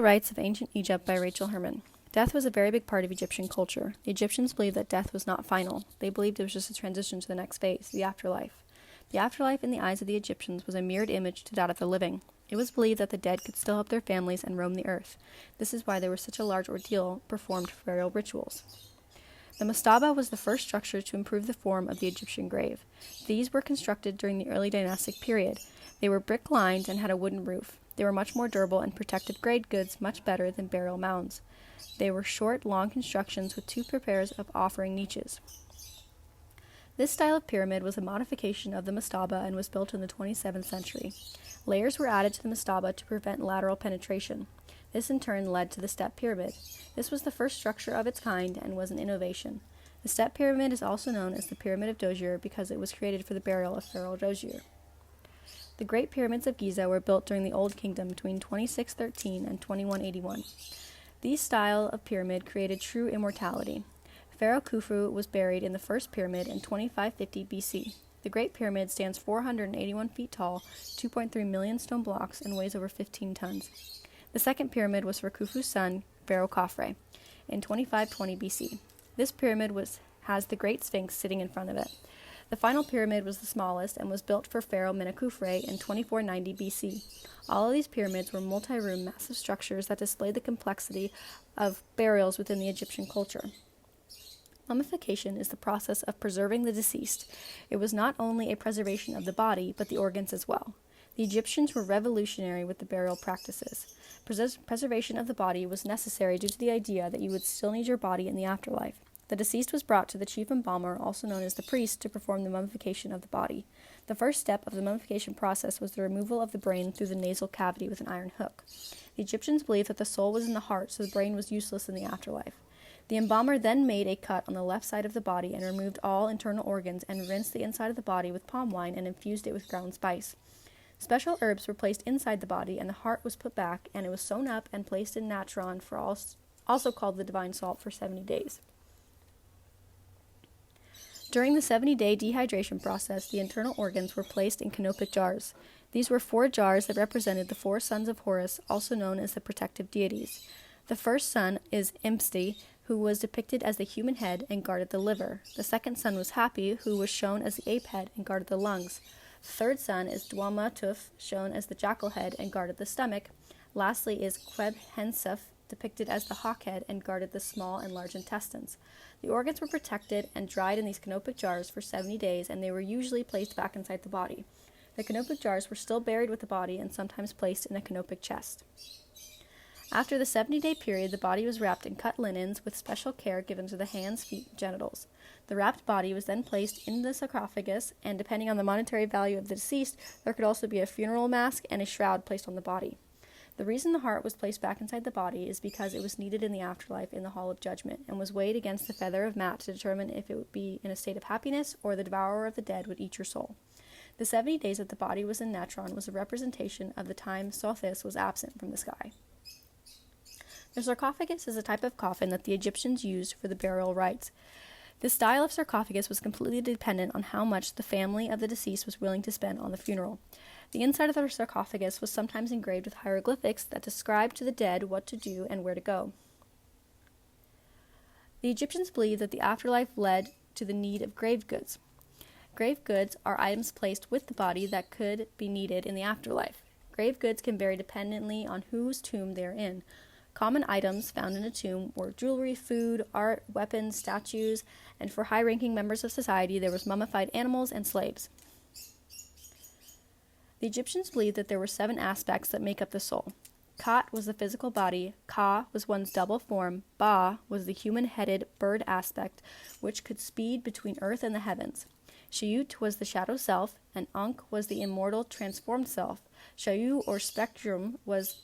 Rites of Ancient Egypt by Rachel Herman. Death was a very big part of Egyptian culture. The Egyptians believed that death was not final. They believed it was just a transition to the next phase, the afterlife. The afterlife in the eyes of the Egyptians was a mirrored image to that of the living. It was believed that the dead could still help their families and roam the earth. This is why there was such a large ordeal performed for burial rituals. The mastaba was the first structure to improve the form of the Egyptian grave. These were constructed during the early dynastic period. They were brick-lined and had a wooden roof. They were much more durable and protected grave goods much better than burial mounds. They were short, long constructions with 2 pairs of offering niches. This style of pyramid was a modification of the mastaba and was built in the 27th century. Layers were added to the mastaba to prevent lateral penetration. This in turn led to the step pyramid. This was the first structure of its kind and was an innovation. The step pyramid is also known as the Pyramid of Djoser because it was created for the burial of Pharaoh Djoser. The Great Pyramids of Giza were built during the Old Kingdom between 2613 and 2181. These style of pyramid created true immortality. Pharaoh Khufu was buried in the first pyramid in 2550 BC. The Great Pyramid stands 481 feet tall, 2.3 million stone blocks, and weighs over 15 tons. The second pyramid was for Khufu's son, Pharaoh Khafre, in 2520 BC. This pyramid has the Great Sphinx sitting in front of it. The final pyramid was the smallest and was built for Pharaoh Menekhuphre in 2490 BC. All of these pyramids were multi-room, massive structures that displayed the complexity of burials within the Egyptian culture. Mummification is the process of preserving the deceased. It was not only a preservation of the body, but the organs as well. The Egyptians were revolutionary with the burial practices. Preservation of the body was necessary due to the idea that you would still need your body in the afterlife. The deceased was brought to the chief embalmer, also known as the priest, to perform the mummification of the body. The first step of the mummification process was the removal of the brain through the nasal cavity with an iron hook. The Egyptians believed that the soul was in the heart, so the brain was useless in the afterlife. The embalmer then made a cut on the left side of the body and removed all internal organs and rinsed the inside of the body with palm wine and infused it with ground spice. Special herbs were placed inside the body, and the heart was put back, and it was sewn up and placed in natron, also called the divine salt, for 70 days. During the 70-day dehydration process, the internal organs were placed in canopic jars. These were 4 jars that represented the 4 sons of Horus, also known as the protective deities. The first son is Imsti, who was depicted as the human head and guarded the liver. The second son was Hapi, who was shown as the ape head and guarded the lungs. The third son is Dwamatuf, shown as the jackal head and guarded the stomach. Lastly is Qebhensuf, depicted as the hawk head and guarded the small and large intestines. The organs were protected and dried in these canopic jars for 70 days, and they were usually placed back inside the body. The canopic jars were still buried with the body and sometimes placed in a canopic chest. After the 70-day period, the body was wrapped in cut linens with special care given to the hands, feet, and genitals. The wrapped body was then placed in the sarcophagus, and depending on the monetary value of the deceased, there could also be a funeral mask and a shroud placed on the body. The reason the heart was placed back inside the body is because it was needed in the afterlife in the Hall of Judgment, and was weighed against the feather of Mat to determine if it would be in a state of happiness or the devourer of the dead would eat your soul. The 70 days that the body was in natron was a representation of the time Sothis was absent from the sky. The sarcophagus is a type of coffin that the Egyptians used for the burial rites. This style of sarcophagus was completely dependent on how much the family of the deceased was willing to spend on the funeral. The inside of the sarcophagus was sometimes engraved with hieroglyphics that described to the dead what to do and where to go. The Egyptians believed that the afterlife led to the need of grave goods. Grave goods are items placed with the body that could be needed in the afterlife. Grave goods can vary dependently on whose tomb they are in. Common items found in a tomb were jewelry, food, art, weapons, statues, and for high-ranking members of society there was mummified animals and slaves. The Egyptians believed that there were 7 aspects that make up the soul. Kat was the physical body, Ka was one's double form, Ba was the human-headed bird aspect, which could speed between earth and the heavens. Shayut was the shadow self, and Ankh was the immortal transformed self. Shayu or spectrum was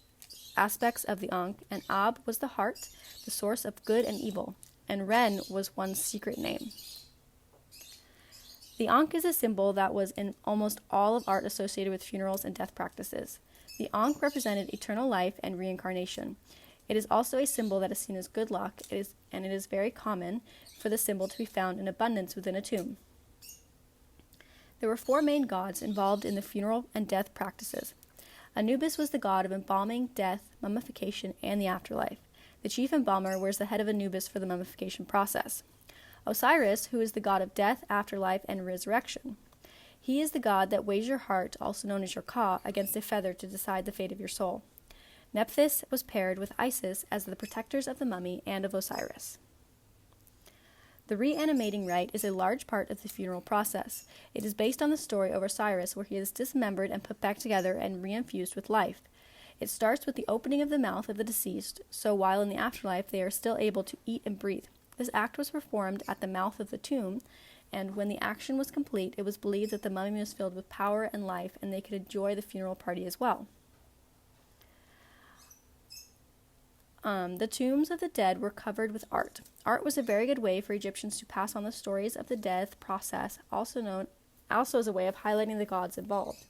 aspects of the Ankh, and Ab was the heart, the source of good and evil, and Ren was one's secret name. The Ankh is a symbol that was in almost all of art associated with funerals and death practices. The Ankh represented eternal life and reincarnation. It is also a symbol that is seen as good luck, it is very common for the symbol to be found in abundance within a tomb. There were 4 main gods involved in the funeral and death practices. Anubis was the god of embalming, death, mummification, and the afterlife. The chief embalmer wears the head of Anubis for the mummification process. Osiris, who is the god of death, afterlife, and resurrection. He is the god that weighs your heart, also known as your ka, against a feather to decide the fate of your soul. Nephthys was paired with Isis as the protectors of the mummy and of Osiris. The reanimating rite is a large part of the funeral process. It is based on the story of Osiris, where he is dismembered and put back together and reinfused with life. It starts with the opening of the mouth of the deceased, so while in the afterlife they are still able to eat and breathe. This act was performed at the mouth of the tomb, and when the action was complete, it was believed that the mummy was filled with power and life, and they could enjoy the funeral party as well. The tombs of the dead were covered with art. Art was a very good way for Egyptians to pass on the stories of the death process, also as a way of highlighting the gods involved.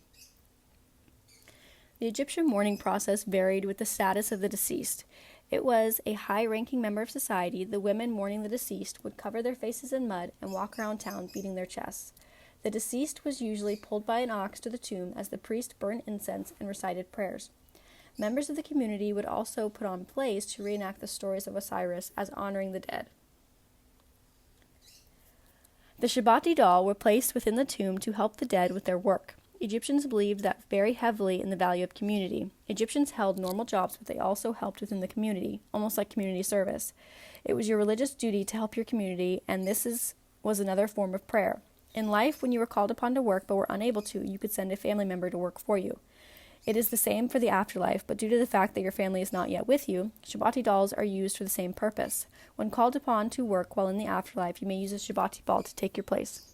The Egyptian mourning process varied with the status of the deceased. It was a high-ranking member of society. The women mourning the deceased would cover their faces in mud and walk around town beating their chests. The deceased was usually pulled by an ox to the tomb as the priest burned incense and recited prayers. Members of the community would also put on plays to reenact the stories of Osiris as honoring the dead. The Shabati doll were placed within the tomb to help the dead with their work. Egyptians believed that very heavily in the value of community. Egyptians held normal jobs, but they also helped within the community, almost like community service. It was your religious duty to help your community, and was another form of prayer. In life, when you were called upon to work but were unable to, you could send a family member to work for you. It is the same for the afterlife, but due to the fact that your family is not yet with you, Shabati dolls are used for the same purpose. When called upon to work while in the afterlife, you may use a Shabati doll to take your place.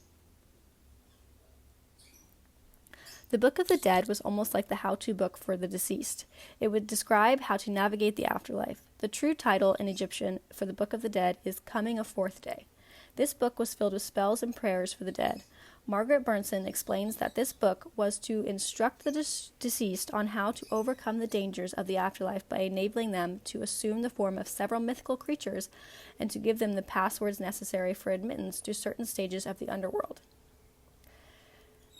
The Book of the Dead was almost like the how-to book for the deceased. It would describe how to navigate the afterlife. The true title in Egyptian for the Book of the Dead is Coming of Fourth Day. This book was filled with spells and prayers for the dead. Margaret Burnson explains that this book was to instruct the deceased on how to overcome the dangers of the afterlife by enabling them to assume the form of several mythical creatures and to give them the passwords necessary for admittance to certain stages of the underworld.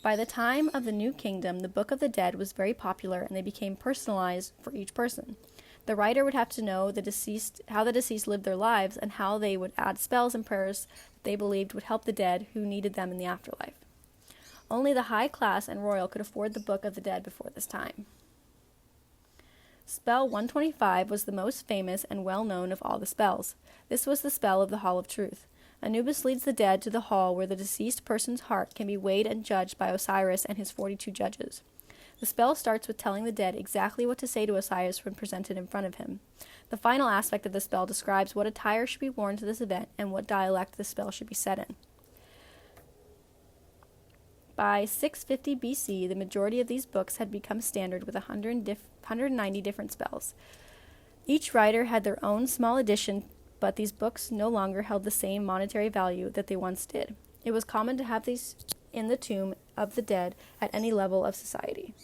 By the time of the New Kingdom, the Book of the Dead was very popular and they became personalized for each person. The writer would have to know how the deceased lived their lives and how they would add spells and prayers that they believed would help the dead who needed them in the afterlife. Only the high class and royal could afford the Book of the Dead before this time. Spell 125 was the most famous and well-known of all the spells. This was the spell of the Hall of Truth. Anubis leads the dead to the hall where the deceased person's heart can be weighed and judged by Osiris and his 42 judges. The spell starts with telling the dead exactly what to say to Osiris when presented in front of him. The final aspect of the spell describes what attire should be worn to this event and what dialect the spell should be said in. By 650 BC, the majority of these books had become standard with 190 different spells. Each writer had their own small edition, but these books no longer held the same monetary value that they once did. It was common to have these in the tomb of the dead at any level of society.